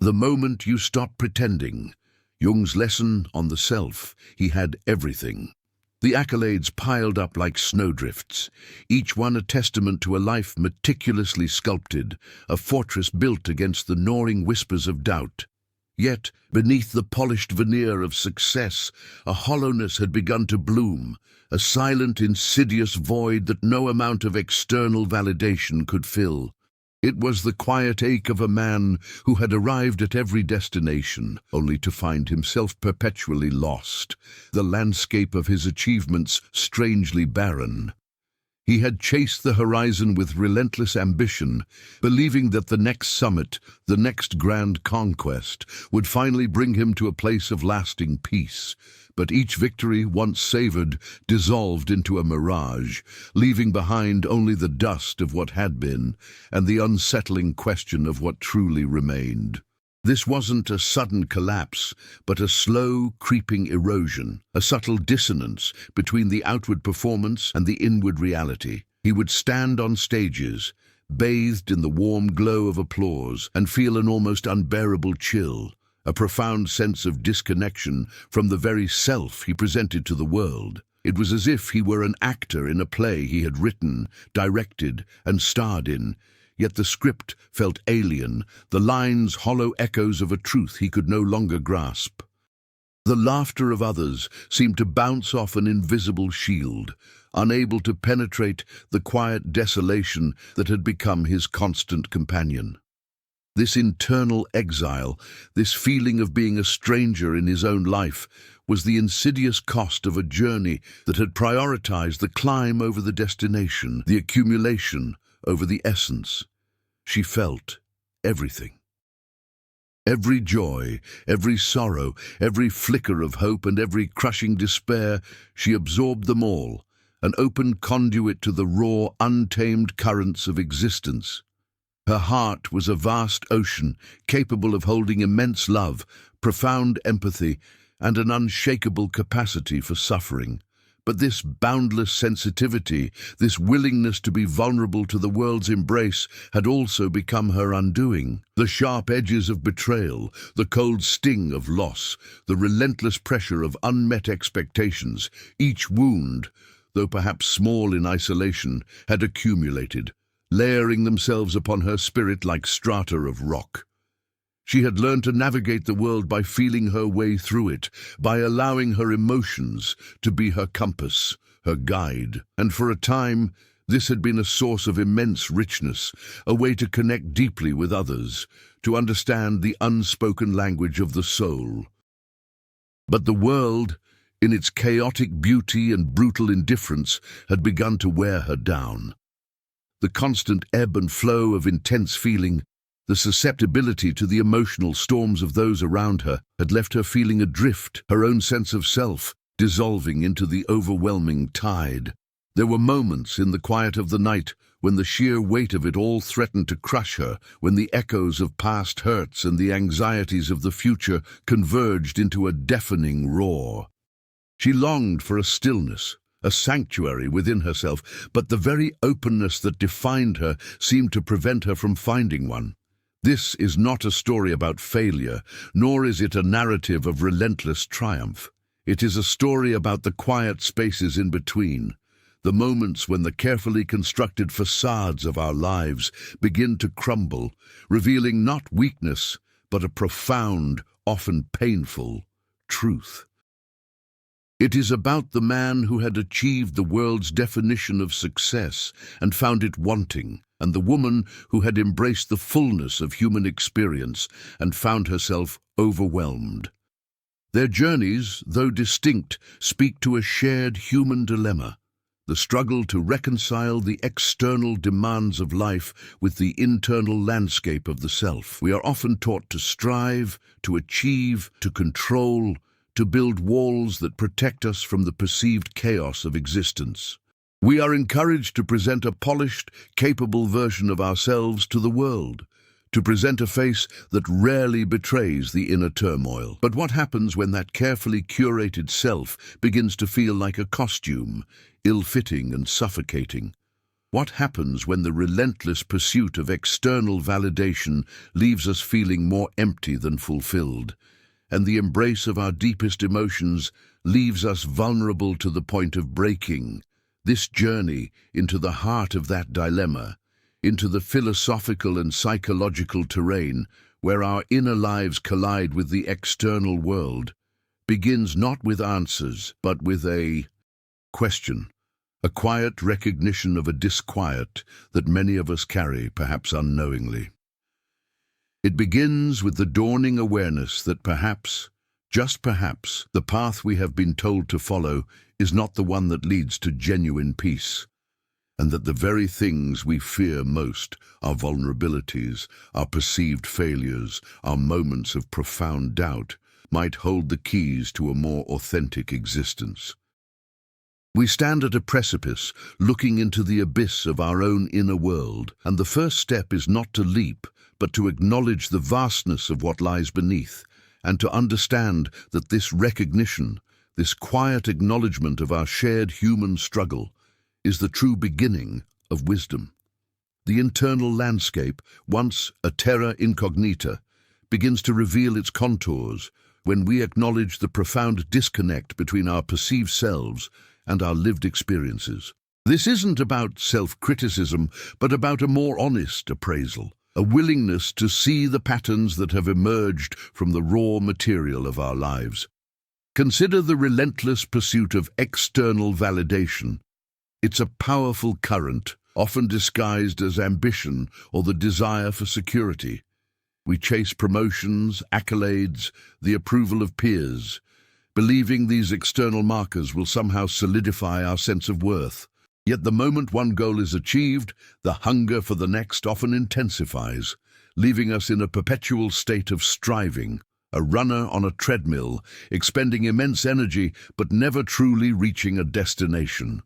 The moment you stop pretending. Jung's lesson on the self. He had everything. The accolades piled up like snowdrifts, each one a testament to a life meticulously sculpted, a fortress built against the gnawing whispers of doubt. Yet, beneath the polished veneer of success, a hollowness had begun to bloom, a silent, insidious void that no amount of external validation could fill. It was the quiet ache of a man who had arrived at every destination, only to find himself perpetually lost, the landscape of his achievements strangely barren. He had chased the horizon with relentless ambition, believing that the next summit, the next grand conquest, would finally bring him to a place of lasting peace. But each victory, once savored, dissolved into a mirage, leaving behind only the dust of what had been and the unsettling question of what truly remained. This wasn't a sudden collapse, but a slow, creeping erosion, a subtle dissonance between the outward performance and the inward reality. He would stand on stages, bathed in the warm glow of applause, and feel an almost unbearable chill, a profound sense of disconnection from the very self he presented to the world. It was as if he were an actor in a play he had written, directed, and starred in, yet the script felt alien, the lines hollow echoes of a truth he could no longer grasp. The laughter of others seemed to bounce off an invisible shield, unable to penetrate the quiet desolation that had become his constant companion. This internal exile, this feeling of being a stranger in his own life, was the insidious cost of a journey that had prioritized the climb over the destination, the accumulation over the essence. She felt everything. Every joy, every sorrow, every flicker of hope, and every crushing despair, she absorbed them all, an open conduit to the raw, untamed currents of existence. Her heart was a vast ocean, capable of holding immense love, profound empathy, and an unshakable capacity for suffering. But this boundless sensitivity, this willingness to be vulnerable to the world's embrace, had also become her undoing. The sharp edges of betrayal, the cold sting of loss, the relentless pressure of unmet expectations, each wound, though perhaps small in isolation, had accumulated, layering themselves upon her spirit like strata of rock. She had learned to navigate the world by feeling her way through it, by allowing her emotions to be her compass, her guide. And for a time, this had been a source of immense richness, a way to connect deeply with others, to understand the unspoken language of the soul. But the world, in its chaotic beauty and brutal indifference, had begun to wear her down. The constant ebb and flow of intense feeling, the susceptibility to the emotional storms of those around her, had left her feeling adrift, her own sense of self dissolving into the overwhelming tide. There were moments in the quiet of the night when the sheer weight of it all threatened to crush her, when the echoes of past hurts and the anxieties of the future converged into a deafening roar. She longed for a stillness, a sanctuary within herself, but the very openness that defined her seemed to prevent her from finding one. This is not a story about failure, nor is it a narrative of relentless triumph. It is a story about the quiet spaces in between, the moments when the carefully constructed facades of our lives begin to crumble, revealing not weakness, but a profound, often painful, truth. It is about the man who had achieved the world's definition of success and found it wanting, and the woman who had embraced the fullness of human experience and found herself overwhelmed. Their journeys, though distinct, speak to a shared human dilemma, the struggle to reconcile the external demands of life with the internal landscape of the self. We are often taught to strive, to achieve, to control, to build walls that protect us from the perceived chaos of existence. We are encouraged to present a polished, capable version of ourselves to the world, to present a face that rarely betrays the inner turmoil. But what happens when that carefully curated self begins to feel like a costume, ill-fitting and suffocating? What happens when the relentless pursuit of external validation leaves us feeling more empty than fulfilled, and the embrace of our deepest emotions leaves us vulnerable to the point of breaking? This journey into the heart of that dilemma, into the philosophical and psychological terrain where our inner lives collide with the external world, begins not with answers, but with a question, a quiet recognition of a disquiet that many of us carry, perhaps unknowingly. It begins with the dawning awareness that perhaps, just perhaps, the path we have been told to follow is not the one that leads to genuine peace, and that the very things we fear most, our vulnerabilities, our perceived failures, our moments of profound doubt, might hold the keys to a more authentic existence. We stand at a precipice, looking into the abyss of our own inner world, and the first step is not to leap, but to acknowledge the vastness of what lies beneath, and to understand that this recognition, this quiet acknowledgement of our shared human struggle, is the true beginning of wisdom. The internal landscape, once a terra incognita, begins to reveal its contours when we acknowledge the profound disconnect between our perceived selves and our lived experiences. This isn't about self-criticism, but about a more honest appraisal, a willingness to see the patterns that have emerged from the raw material of our lives. Consider the relentless pursuit of external validation. It's a powerful current, often disguised as ambition or the desire for security. We chase promotions, accolades, the approval of peers, believing these external markers will somehow solidify our sense of worth. Yet the moment one goal is achieved, the hunger for the next often intensifies, leaving us in a perpetual state of striving, a runner on a treadmill, expending immense energy but never truly reaching a destination.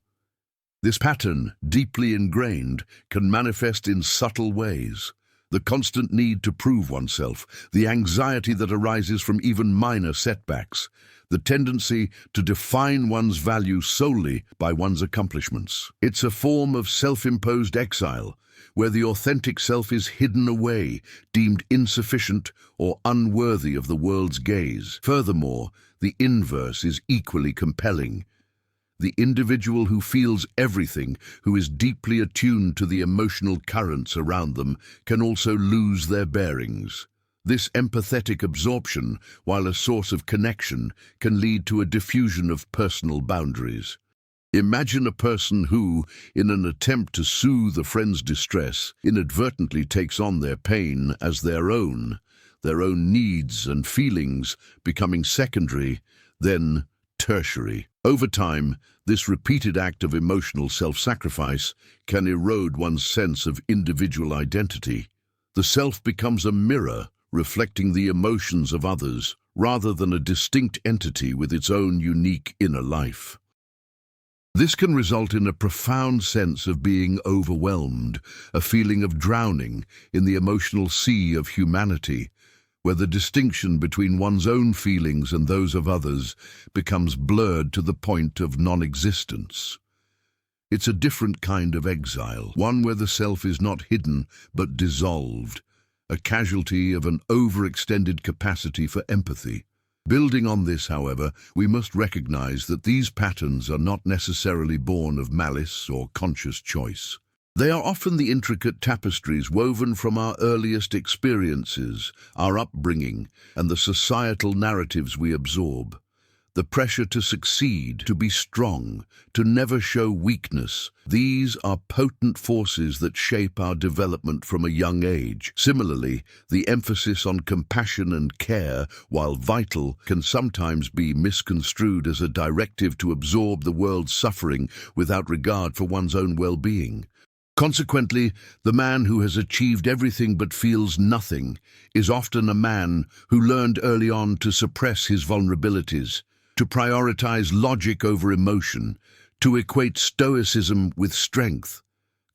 This pattern, deeply ingrained, can manifest in subtle ways. The constant need to prove oneself, the anxiety that arises from even minor setbacks, the tendency to define one's value solely by one's accomplishments. It's a form of self-imposed exile, where the authentic self is hidden away, deemed insufficient or unworthy of the world's gaze. Furthermore, the inverse is equally compelling. The individual who feels everything, who is deeply attuned to the emotional currents around them, can also lose their bearings. This empathetic absorption, while a source of connection, can lead to a diffusion of personal boundaries. Imagine a person who, in an attempt to soothe a friend's distress, inadvertently takes on their pain as their own needs and feelings becoming secondary, then tertiary. Over time, this repeated act of emotional self-sacrifice can erode one's sense of individual identity. The self becomes a mirror, reflecting the emotions of others, rather than a distinct entity with its own unique inner life. This can result in a profound sense of being overwhelmed, a feeling of drowning in the emotional sea of humanity, where the distinction between one's own feelings and those of others becomes blurred to the point of non-existence. It's a different kind of exile, one where the self is not hidden but dissolved, a casualty of an overextended capacity for empathy. Building on this, however, we must recognize that these patterns are not necessarily born of malice or conscious choice. They are often the intricate tapestries woven from our earliest experiences, our upbringing, and the societal narratives we absorb. The pressure to succeed, to be strong, to never show weakness, these are potent forces that shape our development from a young age. Similarly, the emphasis on compassion and care, while vital, can sometimes be misconstrued as a directive to absorb the world's suffering without regard for one's own well-being. Consequently, the man who has achieved everything but feels nothing is often a man who learned early on to suppress his vulnerabilities, to prioritize logic over emotion, to equate stoicism with strength.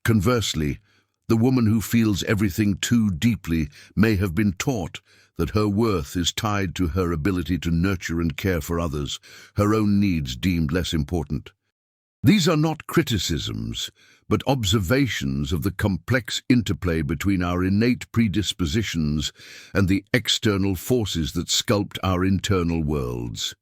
Conversely, the woman who feels everything too deeply may have been taught that her worth is tied to her ability to nurture and care for others, her own needs deemed less important. These are not criticisms, but observations of the complex interplay between our innate predispositions and the external forces that sculpt our internal worlds.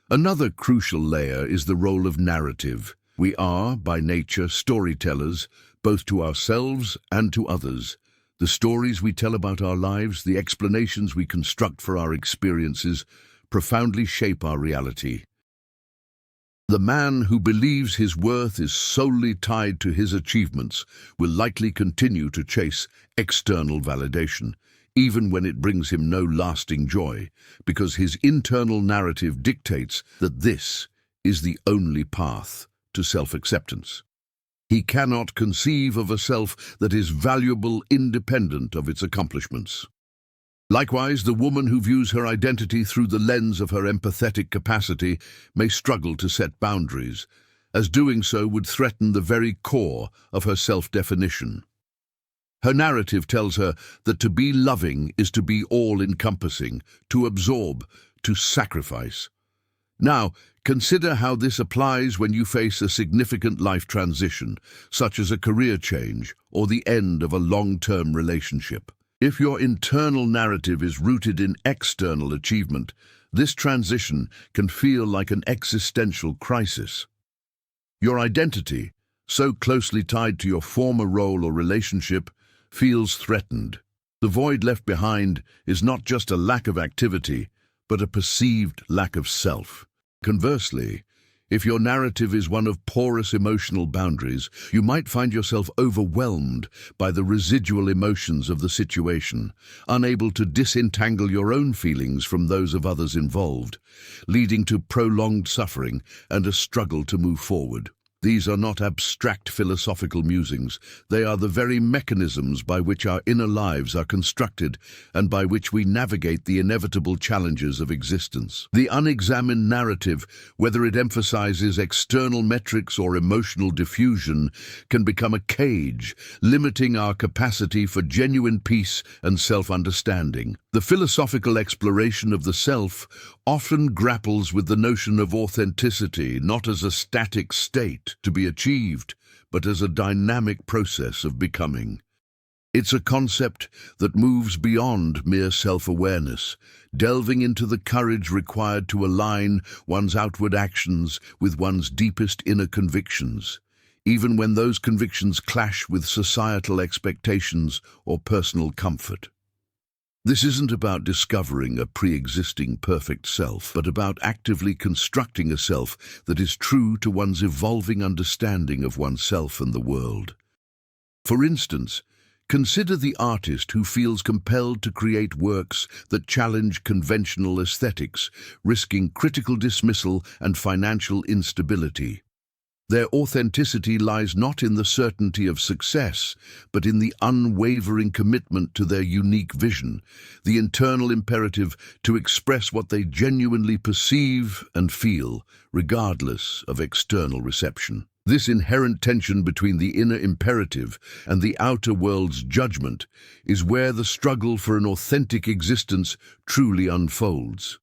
Another crucial layer is the role of narrative. We are, by nature, storytellers, both to ourselves and to others. The stories we tell about our lives, the explanations we construct for our experiences, profoundly shape our reality. The man who believes his worth is solely tied to his achievements will likely continue to chase external validation, even when it brings him no lasting joy, because his internal narrative dictates that this is the only path to self-acceptance. He cannot conceive of a self that is valuable independent of its accomplishments. Likewise, the woman who views her identity through the lens of her empathetic capacity may struggle to set boundaries, as doing so would threaten the very core of her self-definition. Her narrative tells her that to be loving is to be all-encompassing, to absorb, to sacrifice. Now, consider how this applies when you face a significant life transition, such as a career change or the end of a long-term relationship. If your internal narrative is rooted in external achievement, this transition can feel like an existential crisis. Your identity, so closely tied to your former role or relationship, feels threatened. The void left behind is not just a lack of activity, but a perceived lack of self. Conversely, if your narrative is one of porous emotional boundaries, you might find yourself overwhelmed by the residual emotions of the situation, unable to disentangle your own feelings from those of others involved, leading to prolonged suffering and a struggle to move forward. These are not abstract philosophical musings. They are the very mechanisms by which our inner lives are constructed and by which we navigate the inevitable challenges of existence. The unexamined narrative, whether it emphasizes external metrics or emotional diffusion, can become a cage, limiting our capacity for genuine peace and self-understanding. The philosophical exploration of the self often grapples with the notion of authenticity, not as a static state to be achieved, but as a dynamic process of becoming. It's a concept that moves beyond mere self-awareness, delving into the courage required to align one's outward actions with one's deepest inner convictions, even when those convictions clash with societal expectations or personal comfort. This isn't about discovering a pre-existing perfect self, but about actively constructing a self that is true to one's evolving understanding of oneself and the world. For instance, consider the artist who feels compelled to create works that challenge conventional aesthetics, risking critical dismissal and financial instability. Their authenticity lies not in the certainty of success, but in the unwavering commitment to their unique vision, the internal imperative to express what they genuinely perceive and feel, regardless of external reception. This inherent tension between the inner imperative and the outer world's judgment is where the struggle for an authentic existence truly unfolds.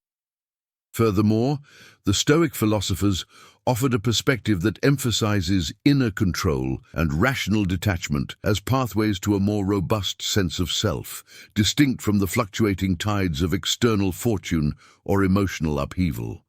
Furthermore, the Stoic philosophers offered a perspective that emphasizes inner control and rational detachment as pathways to a more robust sense of self, distinct from the fluctuating tides of external fortune or emotional upheaval.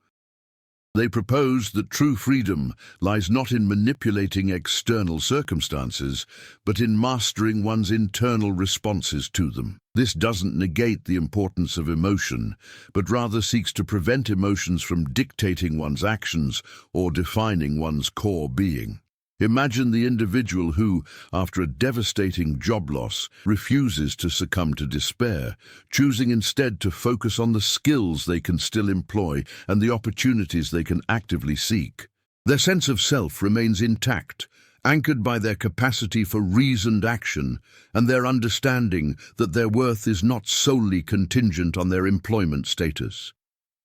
They proposed that true freedom lies not in manipulating external circumstances, but in mastering one's internal responses to them. This doesn't negate the importance of emotion, but rather seeks to prevent emotions from dictating one's actions or defining one's core being. Imagine the individual who, after a devastating job loss, refuses to succumb to despair, choosing instead to focus on the skills they can still employ and the opportunities they can actively seek. Their sense of self remains intact, anchored by their capacity for reasoned action and their understanding that their worth is not solely contingent on their employment status.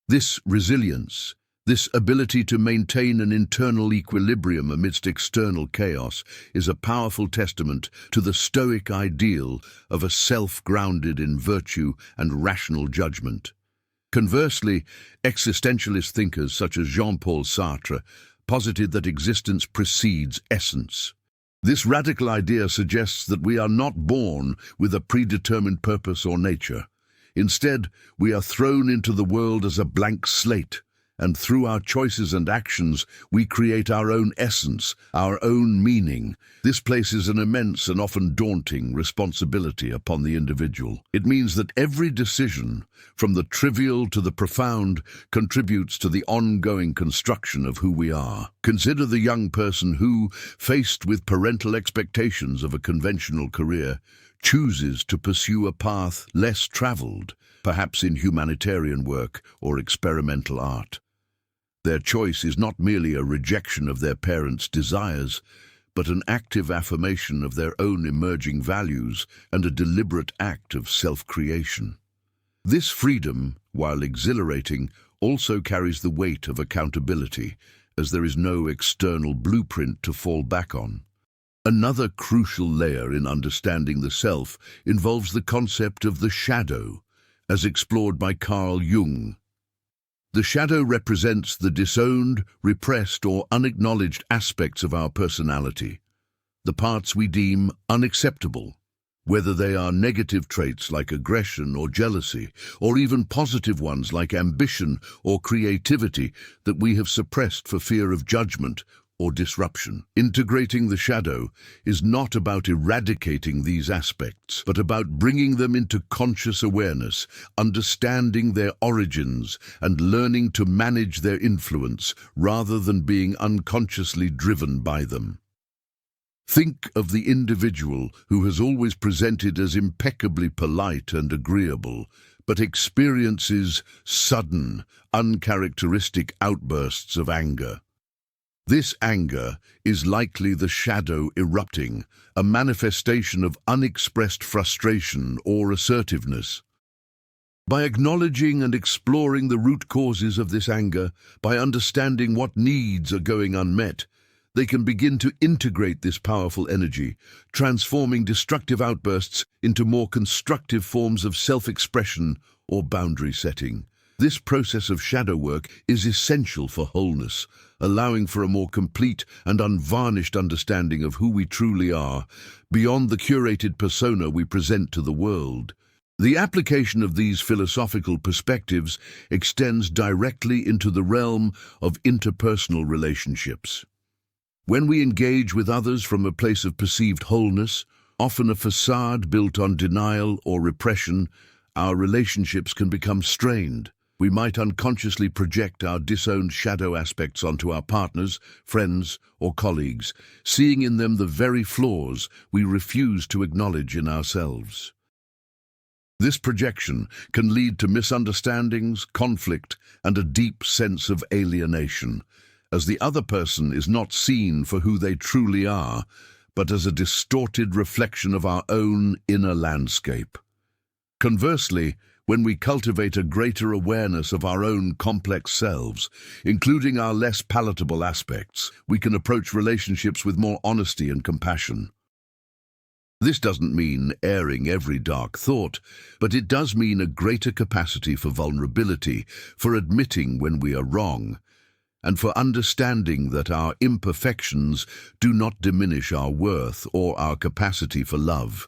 This resilience, this ability to maintain an internal equilibrium amidst external chaos, is a powerful testament to the Stoic ideal of a self grounded in virtue and rational judgment. Conversely, existentialist thinkers such as Jean-Paul Sartre posited that existence precedes essence. This radical idea suggests that we are not born with a predetermined purpose or nature. Instead, we are thrown into the world as a blank slate, and through our choices and actions, we create our own essence, our own meaning. This places an immense and often daunting responsibility upon the individual. It means that every decision, from the trivial to the profound, contributes to the ongoing construction of who we are. Consider the young person who, faced with parental expectations of a conventional career, chooses to pursue a path less traveled, perhaps in humanitarian work or experimental art. Their choice is not merely a rejection of their parents' desires, but an active affirmation of their own emerging values and a deliberate act of self-creation. This freedom, while exhilarating, also carries the weight of accountability, as there is no external blueprint to fall back on. Another crucial layer in understanding the self involves the concept of the shadow, as explored by Jung. The shadow represents the disowned, repressed, or unacknowledged aspects of our personality, the parts we deem unacceptable, whether they are negative traits like aggression or jealousy, or even positive ones like ambition or creativity that we have suppressed for fear of judgment or disruption. Integrating the shadow is not about eradicating these aspects, but about bringing them into conscious awareness, understanding their origins, and learning to manage their influence rather than being unconsciously driven by them. Think of the individual who has always presented as impeccably polite and agreeable, but experiences sudden, uncharacteristic outbursts of anger. This anger is likely the shadow erupting, a manifestation of unexpressed frustration or assertiveness. By acknowledging and exploring the root causes of this anger, by understanding what needs are going unmet, they can begin to integrate this powerful energy, transforming destructive outbursts into more constructive forms of self-expression or boundary setting. This process of shadow work is essential for wholeness, allowing for a more complete and unvarnished understanding of who we truly are, beyond the curated persona we present to the world. The application of these philosophical perspectives extends directly into the realm of interpersonal relationships. When we engage with others from a place of perceived wholeness, often a facade built on denial or repression, our relationships can become strained. We might unconsciously project our disowned shadow aspects onto our partners, friends, or colleagues, seeing in them the very flaws we refuse to acknowledge in ourselves. This projection can lead to misunderstandings, conflict, and a deep sense of alienation, as the other person is not seen for who they truly are, but as a distorted reflection of our own inner landscape. Conversely, when we cultivate a greater awareness of our own complex selves, including our less palatable aspects, we can approach relationships with more honesty and compassion. This doesn't mean airing every dark thought, but it does mean a greater capacity for vulnerability, for admitting when we are wrong, and for understanding that our imperfections do not diminish our worth or our capacity for love.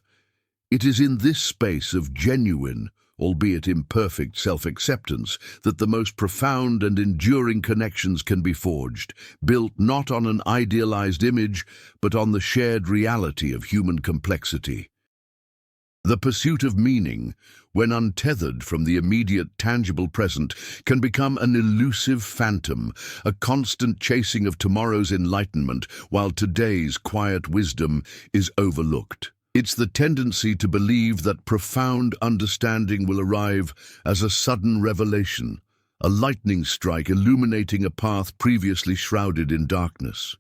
It is in this space of genuine, albeit imperfect self-acceptance, that the most profound and enduring connections can be forged, built not on an idealized image, but on the shared reality of human complexity. The pursuit of meaning, when untethered from the immediate tangible present, can become an elusive phantom, a constant chasing of tomorrow's enlightenment while today's quiet wisdom is overlooked. It's the tendency to believe that profound understanding will arrive as a sudden revelation, a lightning strike illuminating a path previously shrouded in darkness.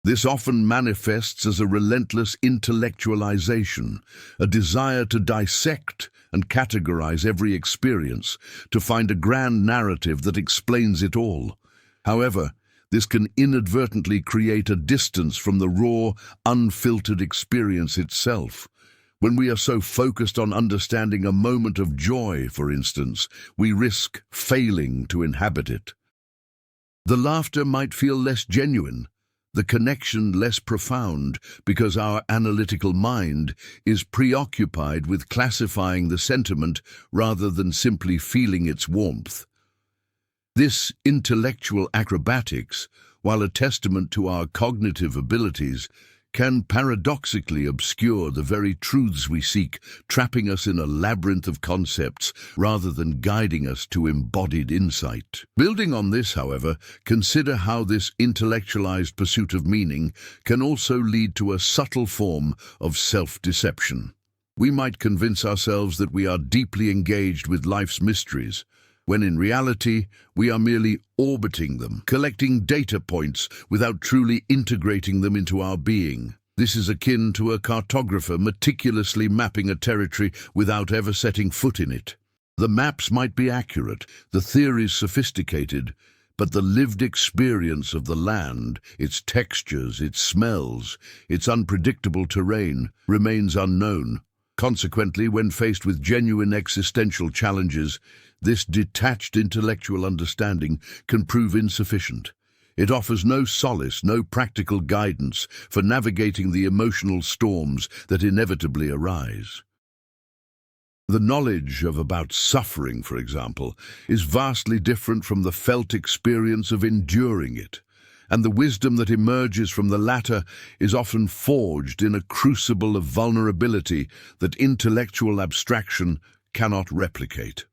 This often manifests as a relentless intellectualization, a desire to dissect and categorize every experience, to find a grand narrative that explains it all. However, this can inadvertently create a distance from the raw, unfiltered experience itself. When we are so focused on understanding a moment of joy, for instance, we risk failing to inhabit it. The laughter might feel less genuine, the connection less profound because our analytical mind is preoccupied with classifying the sentiment rather than simply feeling its warmth. This intellectual acrobatics, while a testament to our cognitive abilities, can paradoxically obscure the very truths we seek, trapping us in a labyrinth of concepts rather than guiding us to embodied insight. Building on this, however, consider how this intellectualized pursuit of meaning can also lead to a subtle form of self-deception. We might convince ourselves that we are deeply engaged with life's mysteries, when in reality we are merely orbiting them, collecting data points without truly integrating them into our being. This is akin to a cartographer meticulously mapping a territory without ever setting foot in it. The maps might be accurate, the theories sophisticated, but the lived experience of the land, its textures, its smells, its unpredictable terrain, remains unknown. Consequently, when faced with genuine existential challenges, this detached intellectual understanding can prove insufficient. It offers no solace, no practical guidance for navigating the emotional storms that inevitably arise. The knowledge about suffering, for example, is vastly different from the felt experience of enduring it, and the wisdom that emerges from the latter is often forged in a crucible of vulnerability that intellectual abstraction cannot replicate.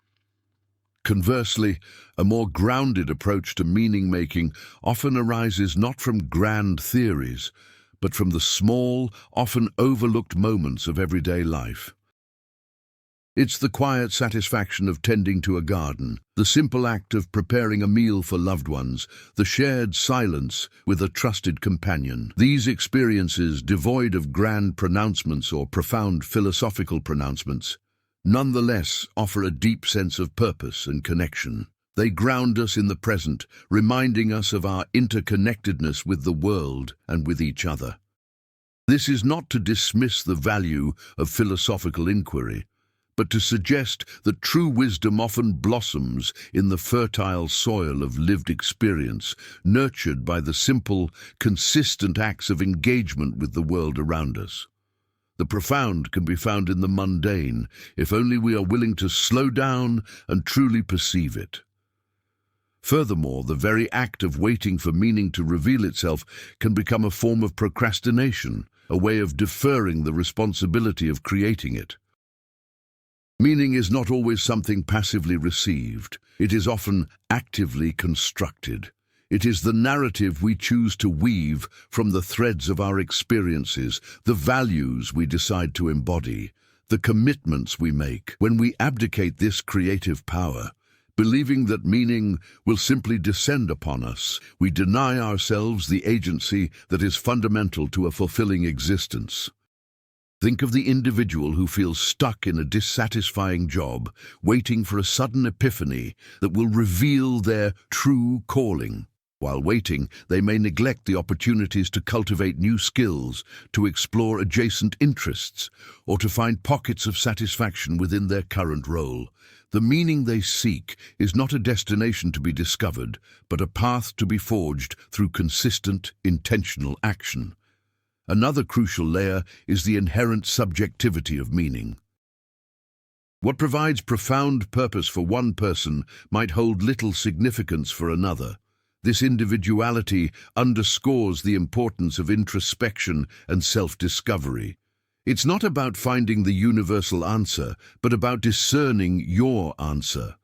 Conversely, a more grounded approach to meaning-making often arises not from grand theories, but from the small, often overlooked moments of everyday life. It's the quiet satisfaction of tending to a garden, the simple act of preparing a meal for loved ones, the shared silence with a trusted companion. These experiences, devoid of grand pronouncements or profound philosophical pronouncements, nonetheless offer a deep sense of purpose and connection. They ground us in the present, reminding us of our interconnectedness with the world and with each other. This is not to dismiss the value of philosophical inquiry, but to suggest that true wisdom often blossoms in the fertile soil of lived experience, nurtured by the simple, consistent acts of engagement with the world around us. The profound can be found in the mundane, if only we are willing to slow down and truly perceive it. Furthermore, the very act of waiting for meaning to reveal itself can become a form of procrastination, a way of deferring the responsibility of creating it. Meaning is not always something passively received. It is often actively constructed. It is the narrative we choose to weave from the threads of our experiences, the values we decide to embody, the commitments we make. When we abdicate this creative power, believing that meaning will simply descend upon us, we deny ourselves the agency that is fundamental to a fulfilling existence. Think of the individual who feels stuck in a dissatisfying job, waiting for a sudden epiphany that will reveal their true calling. While waiting, they may neglect the opportunities to cultivate new skills, to explore adjacent interests, or to find pockets of satisfaction within their current role. The meaning they seek is not a destination to be discovered, but a path to be forged through consistent, intentional action. Another crucial layer is the inherent subjectivity of meaning. What provides profound purpose for one person might hold little significance for another. This individuality underscores the importance of introspection and self-discovery. It's not about finding the universal answer, but about discerning your answer.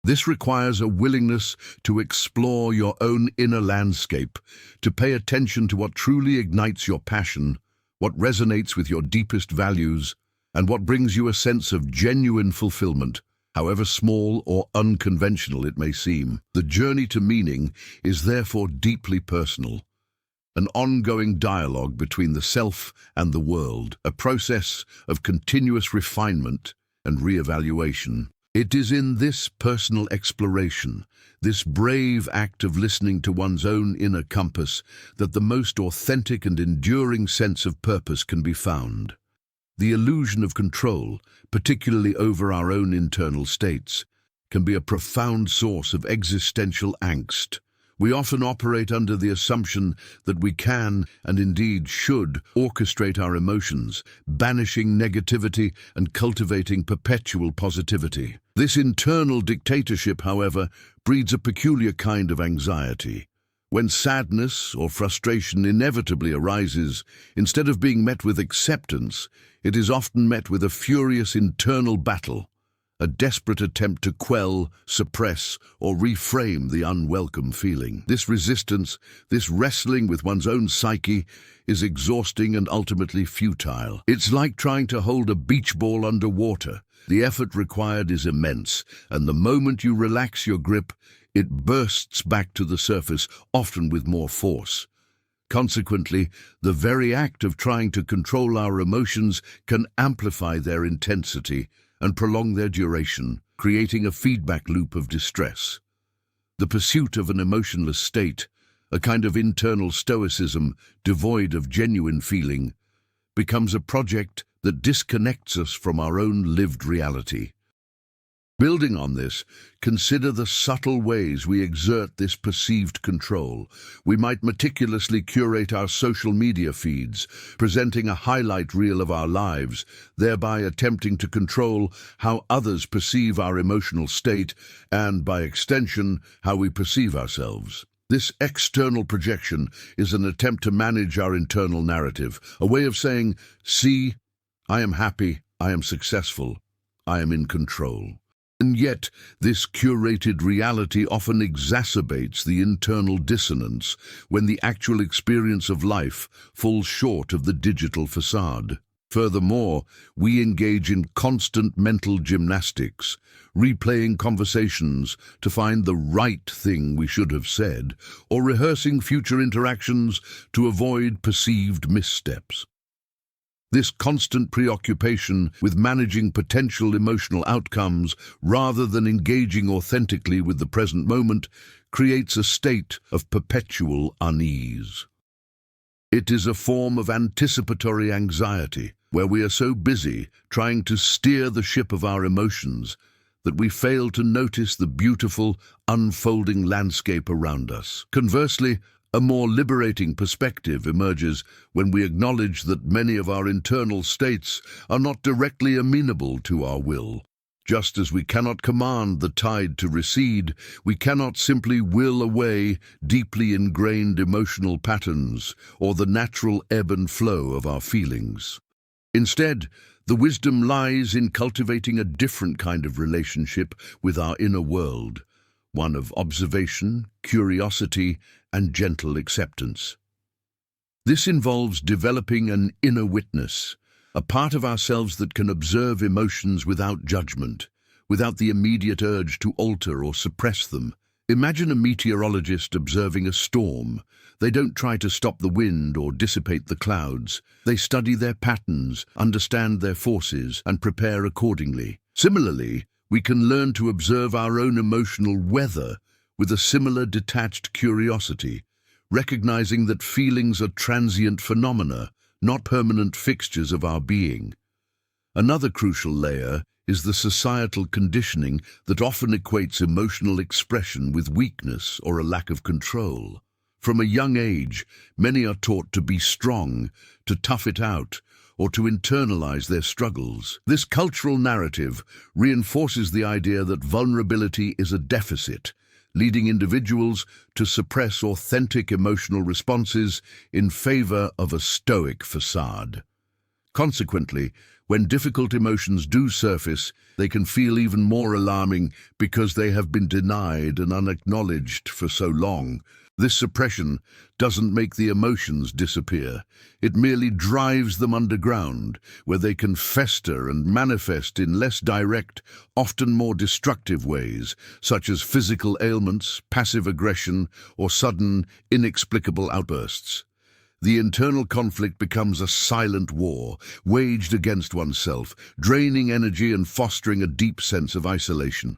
This requires a willingness to explore your own inner landscape, to pay attention to what truly ignites your passion, what resonates with your deepest values, and what brings you a sense of genuine fulfillment, however small or unconventional it may seem. The journey to meaning is therefore deeply personal, an ongoing dialogue between the self and the world, a process of continuous refinement and re-evaluation. It is in this personal exploration, this brave act of listening to one's own inner compass, that the most authentic and enduring sense of purpose can be found. The illusion of control, particularly over our own internal states, can be a profound source of existential angst, We often operate under the assumption that we can, and indeed should, orchestrate our emotions, banishing negativity and cultivating perpetual positivity. This internal dictatorship, however, breeds a peculiar kind of anxiety. When sadness or frustration inevitably arises, instead of being met with acceptance, it is often met with a furious internal battle, a desperate attempt to quell, suppress, or reframe the unwelcome feeling. This resistance, this wrestling with one's own psyche, is exhausting and ultimately futile. It's like trying to hold a beach ball underwater. The effort required is immense, and the moment you relax your grip, it bursts back to the surface, often with more force. Consequently, the very act of trying to control our emotions can amplify their intensity and prolong their duration, creating a feedback loop of distress. The pursuit of an emotionless state, a kind of internal stoicism devoid of genuine feeling, becomes a project that disconnects us from our own lived reality. Building on this, consider the subtle ways we exert this perceived control. We might meticulously curate our social media feeds, presenting a highlight reel of our lives, thereby attempting to control how others perceive our emotional state and, by extension, how we perceive ourselves. This external projection is an attempt to manage our internal narrative, a way of saying, "See, I am happy, I am successful, I am in control." And yet, this curated reality often exacerbates the internal dissonance when the actual experience of life falls short of the digital facade. Furthermore, we engage in constant mental gymnastics, replaying conversations to find the right thing we should have said, or rehearsing future interactions to avoid perceived missteps. This constant preoccupation with managing potential emotional outcomes rather than engaging authentically with the present moment creates a state of perpetual unease. It is a form of anticipatory anxiety, where we are so busy trying to steer the ship of our emotions that we fail to notice the beautiful, unfolding landscape around us. Conversely, a more liberating perspective emerges when we acknowledge that many of our internal states are not directly amenable to our will. Just as we cannot command the tide to recede, we cannot simply will away deeply ingrained emotional patterns or the natural ebb and flow of our feelings. Instead, the wisdom lies in cultivating a different kind of relationship with our inner world, one of observation, curiosity, and gentle acceptance. This involves developing an inner witness, a part of ourselves that can observe emotions without judgment, without the immediate urge to alter or suppress them. Imagine a meteorologist observing a storm. They don't try to stop the wind or dissipate the clouds. They study their patterns, understand their forces, and prepare accordingly. Similarly, we can learn to observe our own emotional weather with a similar detached curiosity, recognizing that feelings are transient phenomena, not permanent fixtures of our being. Another crucial layer is the societal conditioning that often equates emotional expression with weakness or a lack of control. From a young age, many are taught to be strong, to tough it out, or to internalize their struggles. This cultural narrative reinforces the idea that vulnerability is a deficit, leading individuals to suppress authentic emotional responses in favor of a stoic facade. Consequently, when difficult emotions do surface, they can feel even more alarming because they have been denied and unacknowledged for so long. This suppression doesn't make the emotions disappear. It merely drives them underground, where they can fester and manifest in less direct, often more destructive ways, such as physical ailments, passive aggression, or sudden, inexplicable outbursts. The internal conflict becomes a silent war, waged against oneself, draining energy and fostering a deep sense of isolation.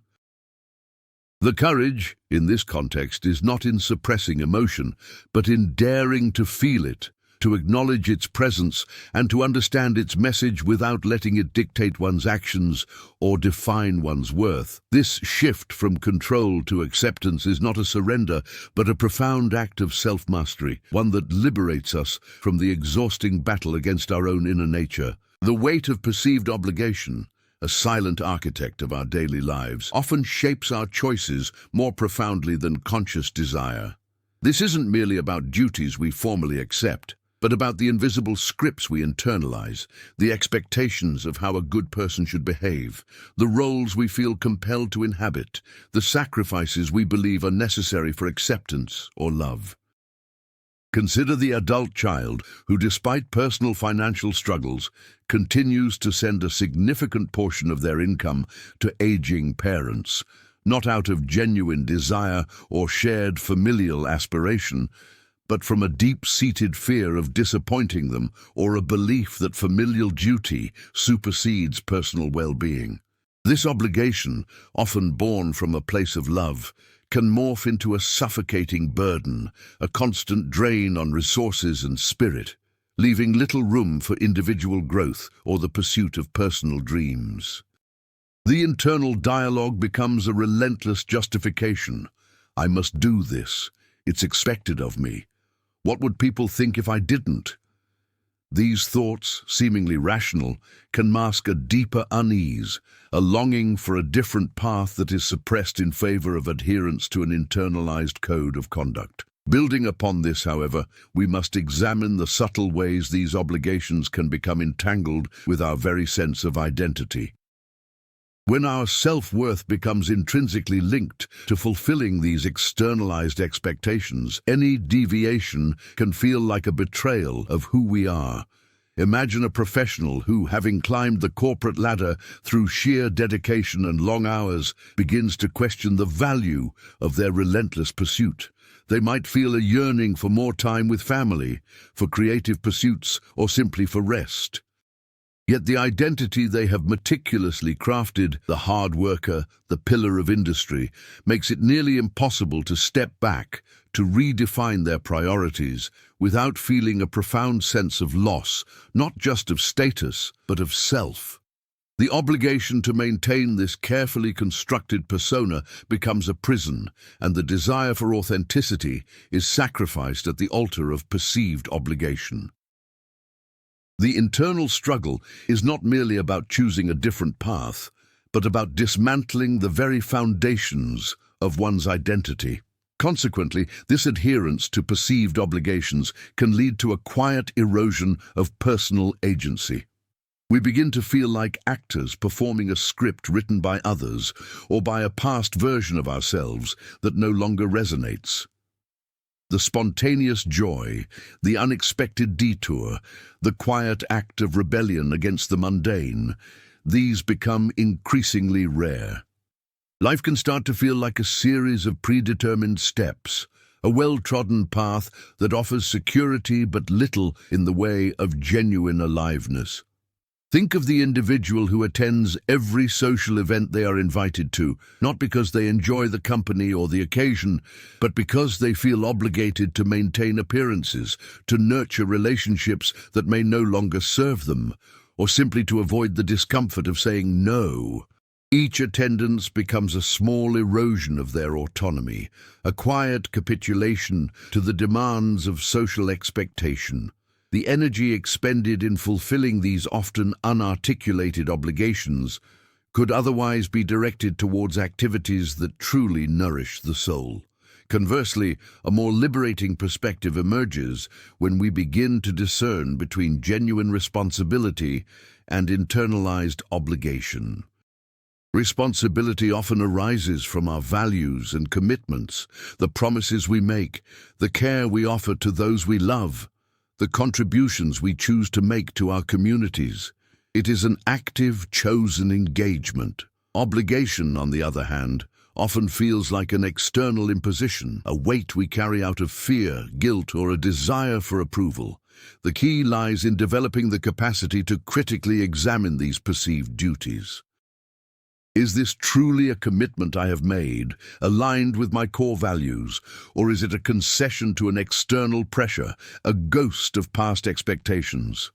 The courage, in this context, is not in suppressing emotion, but in daring to feel it, to acknowledge its presence and to understand its message without letting it dictate one's actions or define one's worth. This shift from control to acceptance is not a surrender, but a profound act of self-mastery, one that liberates us from the exhausting battle against our own inner nature. The weight of perceived obligation, a silent architect of our daily lives, often shapes our choices more profoundly than conscious desire. This isn't merely about duties we formally accept, but about the invisible scripts we internalize, the expectations of how a good person should behave, the roles we feel compelled to inhabit, the sacrifices we believe are necessary for acceptance or love. Consider the adult child who, despite personal financial struggles, continues to send a significant portion of their income to aging parents, not out of genuine desire or shared familial aspiration, but from a deep-seated fear of disappointing them or a belief that familial duty supersedes personal well-being. This obligation, often born from a place of love, can morph into a suffocating burden, a constant drain on resources and spirit, leaving little room for individual growth or the pursuit of personal dreams. The internal dialogue becomes a relentless justification. I must do this. It's expected of me. What would people think if I didn't? These thoughts, seemingly rational, can mask a deeper unease, a longing for a different path that is suppressed in favor of adherence to an internalized code of conduct. Building upon this, however, we must examine the subtle ways these obligations can become entangled with our very sense of identity. When our self-worth becomes intrinsically linked to fulfilling these externalized expectations, any deviation can feel like a betrayal of who we are. Imagine a professional who, having climbed the corporate ladder through sheer dedication and long hours, begins to question the value of their relentless pursuit. They might feel a yearning for more time with family, for creative pursuits, or simply for rest. Yet the identity they have meticulously crafted, the hard worker, the pillar of industry, makes it nearly impossible to step back, to redefine their priorities, without feeling a profound sense of loss, not just of status, but of self. The obligation to maintain this carefully constructed persona becomes a prison, and the desire for authenticity is sacrificed at the altar of perceived obligation. The internal struggle is not merely about choosing a different path, but about dismantling the very foundations of one's identity. Consequently, this adherence to perceived obligations can lead to a quiet erosion of personal agency. We begin to feel like actors performing a script written by others or by a past version of ourselves that no longer resonates. The spontaneous joy, the unexpected detour, the quiet act of rebellion against the mundane, these become increasingly rare. Life can start to feel like a series of predetermined steps, a well-trodden path that offers security but little in the way of genuine aliveness. Think of the individual who attends every social event they are invited to, not because they enjoy the company or the occasion, but because they feel obligated to maintain appearances, to nurture relationships that may no longer serve them, or simply to avoid the discomfort of saying no. Each attendance becomes a small erosion of their autonomy, a quiet capitulation to the demands of social expectation. The energy expended in fulfilling these often unarticulated obligations could otherwise be directed towards activities that truly nourish the soul. Conversely, a more liberating perspective emerges when we begin to discern between genuine responsibility and internalized obligation. Responsibility often arises from our values and commitments, the promises we make, the care we offer to those we love, the contributions we choose to make to our communities. It is an active, chosen engagement. Obligation, on the other hand, often feels like an external imposition, a weight we carry out of fear, guilt, or a desire for approval. The key lies in developing the capacity to critically examine these perceived duties. Is this truly a commitment I have made, aligned with my core values, or is it a concession to an external pressure, a ghost of past expectations?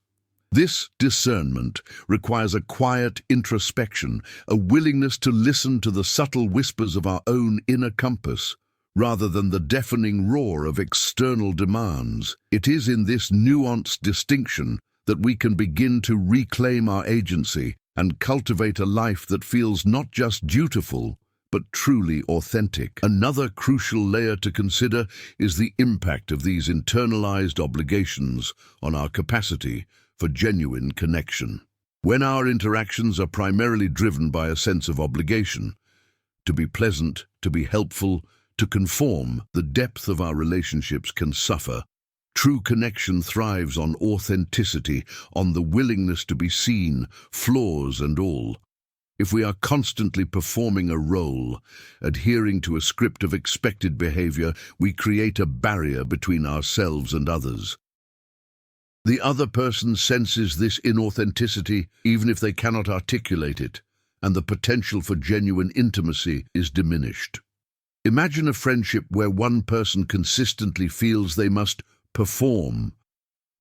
This discernment requires a quiet introspection, a willingness to listen to the subtle whispers of our own inner compass, rather than the deafening roar of external demands. It is in this nuanced distinction that we can begin to reclaim our agency and cultivate a life that feels not just dutiful, but truly authentic. Another crucial layer to consider is the impact of these internalized obligations on our capacity for genuine connection. When our interactions are primarily driven by a sense of obligation, to be pleasant, to be helpful, to conform, the depth of our relationships can suffer. True connection thrives on authenticity, on the willingness to be seen, flaws and all. If we are constantly performing a role, adhering to a script of expected behavior, we create a barrier between ourselves and others. The other person senses this inauthenticity even if they cannot articulate it, and the potential for genuine intimacy is diminished. Imagine a friendship where one person consistently feels they must perform,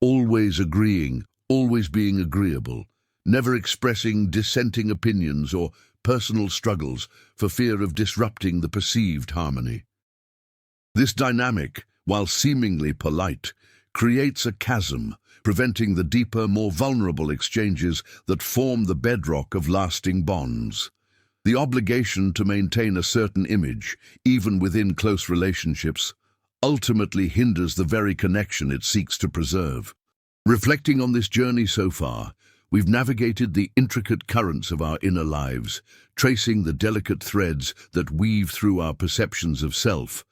always agreeing, always being agreeable, never expressing dissenting opinions or personal struggles for fear of disrupting the perceived harmony. This dynamic, while seemingly polite, creates a chasm, preventing the deeper, more vulnerable exchanges that form the bedrock of lasting bonds. The obligation to maintain a certain image, even within close relationships, ultimately hinders the very connection it seeks to preserve. Reflecting on this journey so far, we've navigated the intricate currents of our inner lives, tracing the delicate threads that weave through our perceptions of self,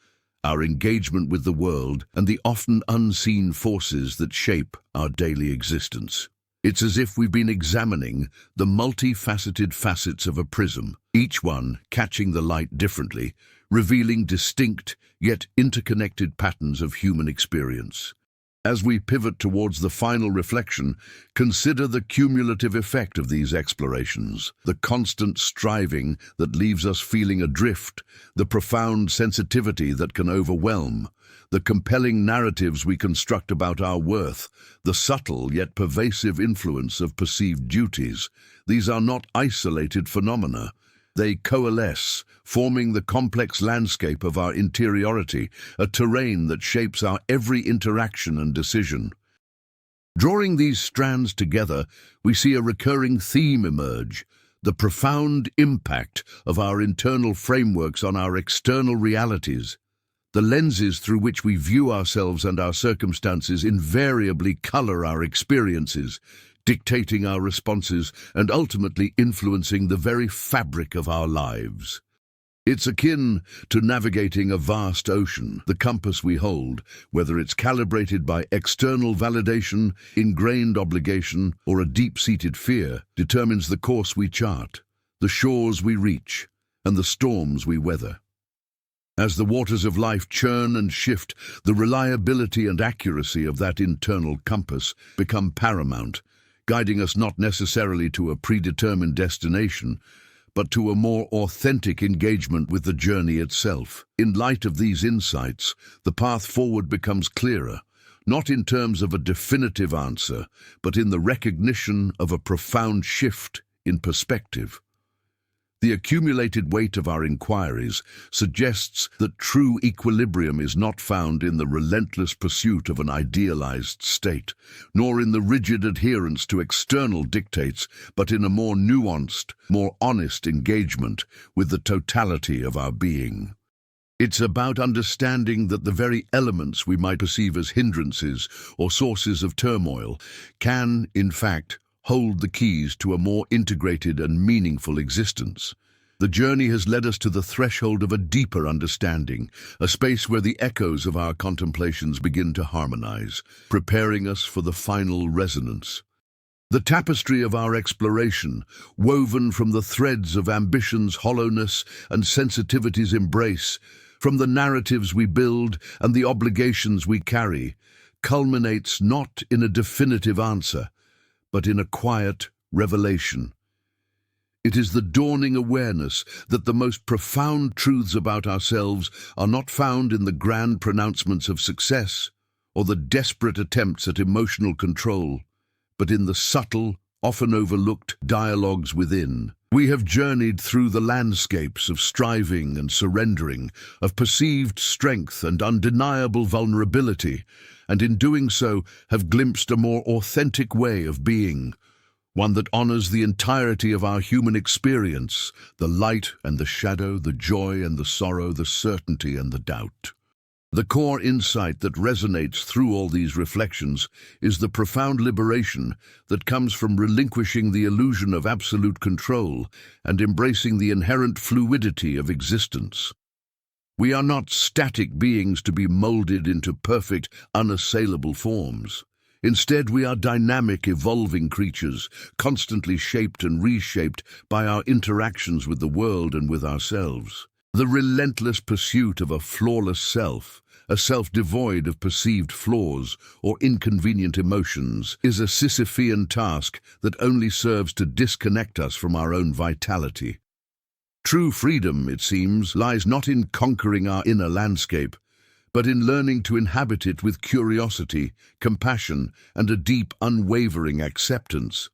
our engagement with the world, and the often unseen forces that shape our daily existence. It's as if we've been examining the multifaceted facets of a prism, each one catching the light differently, revealing distinct yet interconnected patterns of human experience. As we pivot towards the final reflection, consider the cumulative effect of these explorations, the constant striving that leaves us feeling adrift, the profound sensitivity that can overwhelm, the compelling narratives we construct about our worth, the subtle yet pervasive influence of perceived duties. These are not isolated phenomena. They coalesce, forming the complex landscape of our interiority, a terrain that shapes our every interaction and decision. Drawing these strands together, we see a recurring theme emerge: the profound impact of our internal frameworks on our external realities. The lenses through which we view ourselves and our circumstances invariably color our experiences, dictating our responses and ultimately influencing the very fabric of our lives. It's akin to navigating a vast ocean. The compass we hold, whether it's calibrated by external validation, ingrained obligation, or a deep-seated fear, determines the course we chart, the shores we reach, and the storms we weather. As the waters of life churn and shift, the reliability and accuracy of that internal compass become paramount, guiding us not necessarily to a predetermined destination, but to a more authentic engagement with the journey itself. In light of these insights, the path forward becomes clearer, not in terms of a definitive answer, but in the recognition of a profound shift in perspective. The accumulated weight of our inquiries suggests that true equilibrium is not found in the relentless pursuit of an idealized state, nor in the rigid adherence to external dictates, but in a more nuanced, more honest engagement with the totality of our being. It's about understanding that the very elements we might perceive as hindrances or sources of turmoil can, in fact, hold the keys to a more integrated and meaningful existence. The journey has led us to the threshold of a deeper understanding, a space where the echoes of our contemplations begin to harmonize, preparing us for the final resonance. The tapestry of our exploration, woven from the threads of ambition's hollowness and sensitivity's embrace, from the narratives we build and the obligations we carry, culminates not in a definitive answer, but in a quiet revelation. It is the dawning awareness that the most profound truths about ourselves are not found in the grand pronouncements of success or the desperate attempts at emotional control, but in the subtle, often overlooked dialogues within. We have journeyed through the landscapes of striving and surrendering, of perceived strength and undeniable vulnerability, and in doing so have glimpsed a more authentic way of being, one that honors the entirety of our human experience, the light and the shadow, the joy and the sorrow, the certainty and the doubt. The core insight that resonates through all these reflections is the profound liberation that comes from relinquishing the illusion of absolute control and embracing the inherent fluidity of existence. We are not static beings to be molded into perfect, unassailable forms. Instead, we are dynamic, evolving creatures, constantly shaped and reshaped by our interactions with the world and with ourselves. The relentless pursuit of a flawless self, a self devoid of perceived flaws or inconvenient emotions, is a Sisyphean task that only serves to disconnect us from our own vitality. True freedom, it seems, lies not in conquering our inner landscape, but in learning to inhabit it with curiosity, compassion, and a deep, unwavering acceptance.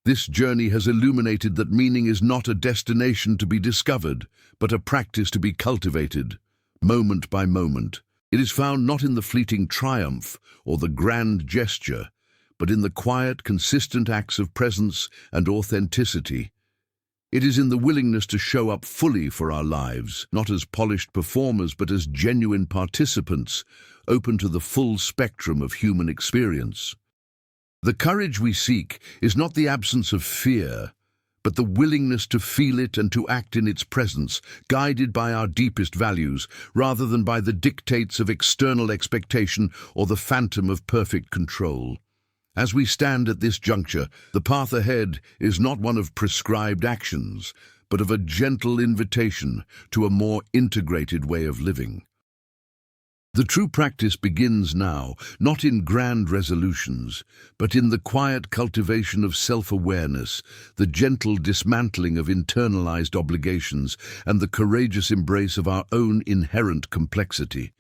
This journey has illuminated that meaning is not a destination to be discovered, but a practice to be cultivated, moment by moment. It is found not in the fleeting triumph or the grand gesture, but in the quiet, consistent acts of presence and authenticity. It is in the willingness to show up fully for our lives, not as polished performers, but as genuine participants, open to the full spectrum of human experience. The courage we seek is not the absence of fear, but the willingness to feel it and to act in its presence, guided by our deepest values, rather than by the dictates of external expectation or the phantom of perfect control. As we stand at this juncture, the path ahead is not one of prescribed actions, but of a gentle invitation to a more integrated way of living. The true practice begins now, not in grand resolutions, but in the quiet cultivation of self-awareness, the gentle dismantling of internalized obligations, and the courageous embrace of our own inherent complexity.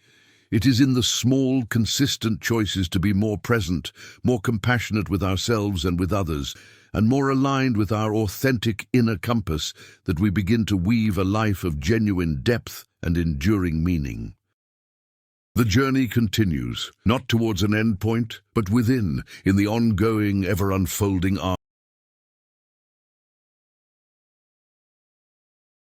It is in the small, consistent choices to be more present, more compassionate with ourselves and with others, and more aligned with our authentic inner compass that we begin to weave a life of genuine depth and enduring meaning. The journey continues, not towards an end point, but within, in the ongoing, ever-unfolding arc.